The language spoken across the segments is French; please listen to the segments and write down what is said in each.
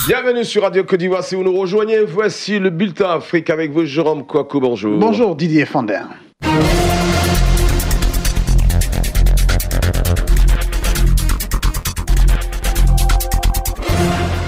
Bienvenue sur Radio Côte d'Ivoire. Si vous nous rejoignez, voici le bulletin Afrique avec vous, Jérôme Kouakou. Bonjour. Bonjour Didier Fandin.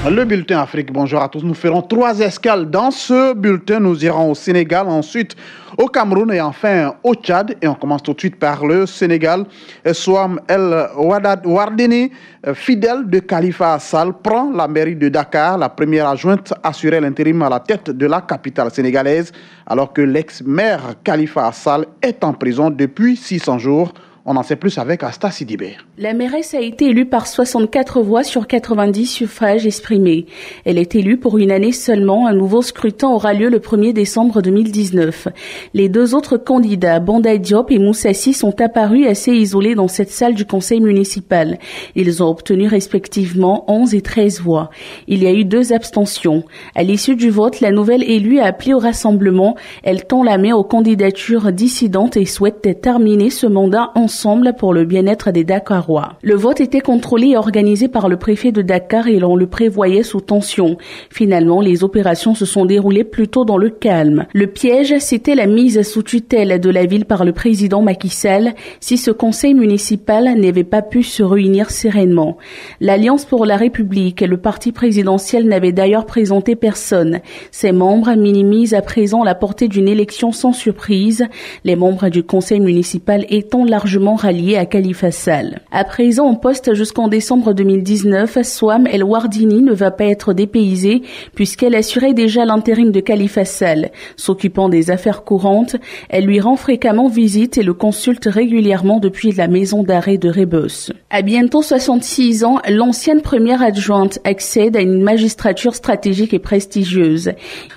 Le bulletin Afrique, bonjour à tous. Nous ferons 3 escales dans ce bulletin. Nous irons au Sénégal, ensuite au Cameroun et enfin au Tchad. Et on commence tout de suite par le Sénégal. Souam El Wardini, fidèle de Khalifa Sall, prend la mairie de Dakar. La première adjointe assurait l'intérim à la tête de la capitale sénégalaise, alors que l'ex-maire Khalifa Sall est en prison depuis 600 jours. On en sait plus avec Asta Sidibé. La mairesse a été élue par 64 voix sur 90 suffrages exprimés. Elle est élue pour une année seulement. Un nouveau scrutin aura lieu le 1er décembre 2019. Les 2 autres candidats, Banda Diop et Moussassi, sont apparus assez isolés dans cette salle du conseil municipal. Ils ont obtenu respectivement 11 et 13 voix. Il y a eu 2 abstentions. À l'issue du vote, la nouvelle élue a appelé au rassemblement. Elle tend la main aux candidatures dissidentes et souhaite terminer ce mandat ensemble pour le bien-être des Dakarois. Le vote était contrôlé et organisé par le préfet de Dakar et l'on le prévoyait sous tension. Finalement, les opérations se sont déroulées plutôt dans le calme. Le piège, c'était la mise sous tutelle de la ville par le président Macky Sall si ce conseil municipal n'avait pas pu se réunir sereinement. L'Alliance pour la République et le parti présidentiel n'avaient d'ailleurs présenté personne. Ses membres minimisent à présent la portée d'une élection sans surprise, les membres du conseil municipal étant largement rallié à Khalifa Sall. À présent en poste jusqu'en décembre 2019, Souam El Wardini ne va pas être dépaysée puisqu'elle assurait déjà l'intérim de Khalifa Sall. S'occupant des affaires courantes, elle lui rend fréquemment visite et le consulte régulièrement depuis la maison d'arrêt de Rebeuss. À bientôt 66 ans, l'ancienne première adjointe accède à une magistrature stratégique et prestigieuse.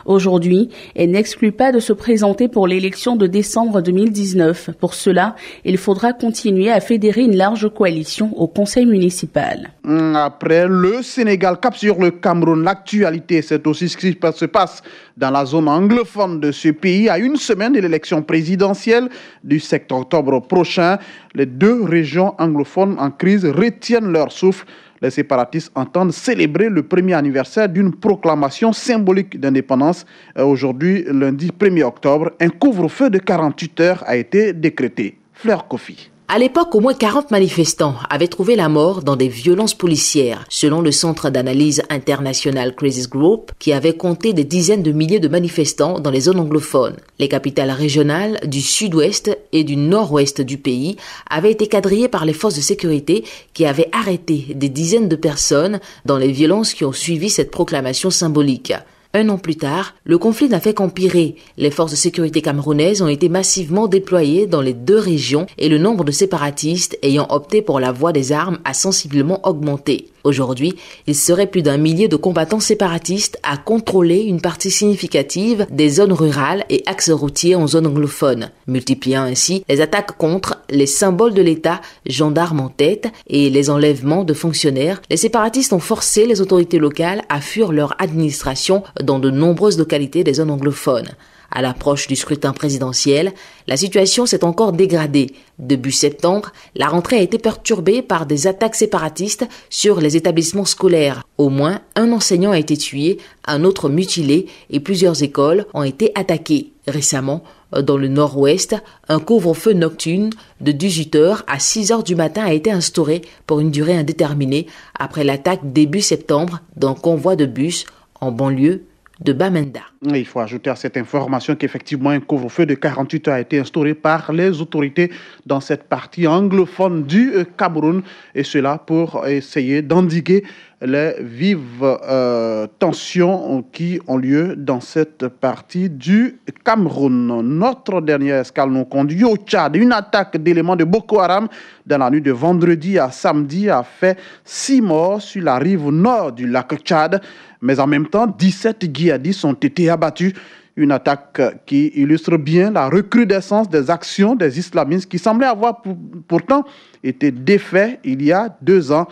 Aujourd'hui, elle n'exclut pas de se présenter pour l'élection de décembre 2019. Pour cela, il faudra continuer à fédérer une large coalition au conseil municipal. Après le Sénégal, cap sur le Cameroun, l'actualité, c'est aussi ce qui se passe dans la zone anglophone de ce pays. À une semaine de l'élection présidentielle du 7 octobre prochain, les 2 régions anglophones en crise retiennent leur souffle. Les séparatistes entendent célébrer le premier anniversaire d'une proclamation symbolique d'indépendance. Aujourd'hui, lundi 1er octobre, un couvre-feu de 48 heures a été décrété. Fleur Kofi. À l'époque, au moins 40 manifestants avaient trouvé la mort dans des violences policières, selon le Centre d'analyse international Crisis Group, qui avait compté des dizaines de milliers de manifestants dans les zones anglophones. Les capitales régionales du sud-ouest et du nord-ouest du pays avaient été quadrillées par les forces de sécurité qui avaient arrêté des dizaines de personnes dans les violences qui ont suivi cette proclamation symbolique. 1 an plus tard, le conflit n'a fait qu'empirer. Les forces de sécurité camerounaises ont été massivement déployées dans les 2 régions et le nombre de séparatistes ayant opté pour la voie des armes a sensiblement augmenté. Aujourd'hui, il serait plus d'1 millier de combattants séparatistes à contrôler une partie significative des zones rurales et axes routiers en zone anglophone, multipliant ainsi les attaques contre les symboles de l'État, gendarmes en tête, et les enlèvements de fonctionnaires. Les séparatistes ont forcé les autorités locales à fuir leur administration dans de nombreuses localités des zones anglophones. À l'approche du scrutin présidentiel, la situation s'est encore dégradée. Début septembre, la rentrée a été perturbée par des attaques séparatistes sur les établissements scolaires. Au moins, 1 enseignant a été tué, un autre mutilé et plusieurs écoles ont été attaquées. Récemment, dans le nord-ouest, un couvre-feu nocturne de 18h à 6h du matin a été instauré pour une durée indéterminée après l'attaque début septembre d'un convoi de bus en banlieue de Bamenda. Il faut ajouter à cette information qu'effectivement un couvre-feu de 48 heures a été instauré par les autorités dans cette partie anglophone du Cameroun, et cela pour essayer d'endiguer les vives tensions qui ont lieu dans cette partie du Cameroun. Notre dernière escale nous conduit au Tchad. Une attaque d'éléments de Boko Haram dans la nuit de vendredi à samedi a fait 6 morts sur la rive nord du lac Tchad, mais en même temps 17 djihadistes ont été abattus. Une attaque qui illustre bien la recrudescence des actions des islamistes qui semblaient avoir pourtant été défaits il y a 2 ans,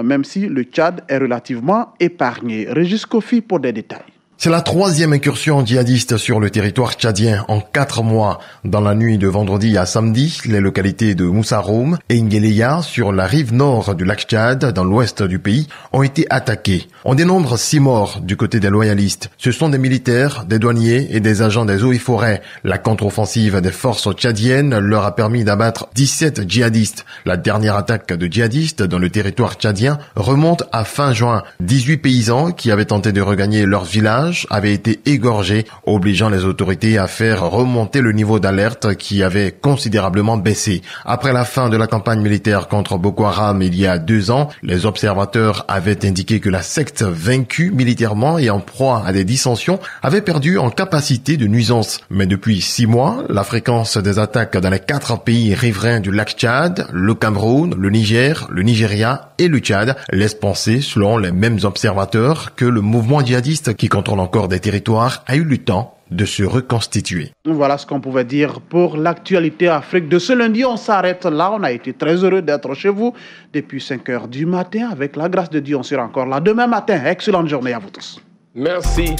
même si le Tchad est relativement épargné. Régis Kofi pour des détails. C'est la troisième incursion djihadiste sur le territoire tchadien en 4 mois. Dans la nuit de vendredi à samedi, les localités de Moussaroum et Ngeleya, sur la rive nord du lac Tchad, dans l'ouest du pays, ont été attaquées. On dénombre 6 morts du côté des loyalistes. Ce sont des militaires, des douaniers et des agents des eaux et forêts. La contre-offensive des forces tchadiennes leur a permis d'abattre 17 djihadistes. La dernière attaque de djihadistes dans le territoire tchadien remonte à fin juin. 18 paysans qui avaient tenté de regagner leur village avaient été égorgés, obligeant les autorités à faire remonter le niveau d'alerte qui avait considérablement baissé. Après la fin de la campagne militaire contre Boko Haram il y a 2 ans, les observateurs avaient indiqué que la secte vaincue militairement et en proie à des dissensions avait perdu en capacité de nuisance. Mais depuis 6 mois, la fréquence des attaques dans les 4 pays riverains du lac Tchad, le Cameroun, le Niger, le Nigeria et le Tchad laisse penser, selon les mêmes observateurs, que le mouvement djihadiste qui contrôle encore des territoires a eu le temps de se reconstituer. Voilà ce qu'on pouvait dire pour l'actualité Afrique de ce lundi. On s'arrête là. On a été très heureux d'être chez vous depuis 5 heures du matin. Avec la grâce de Dieu, on sera encore là demain matin. Excellente journée à vous tous. Merci.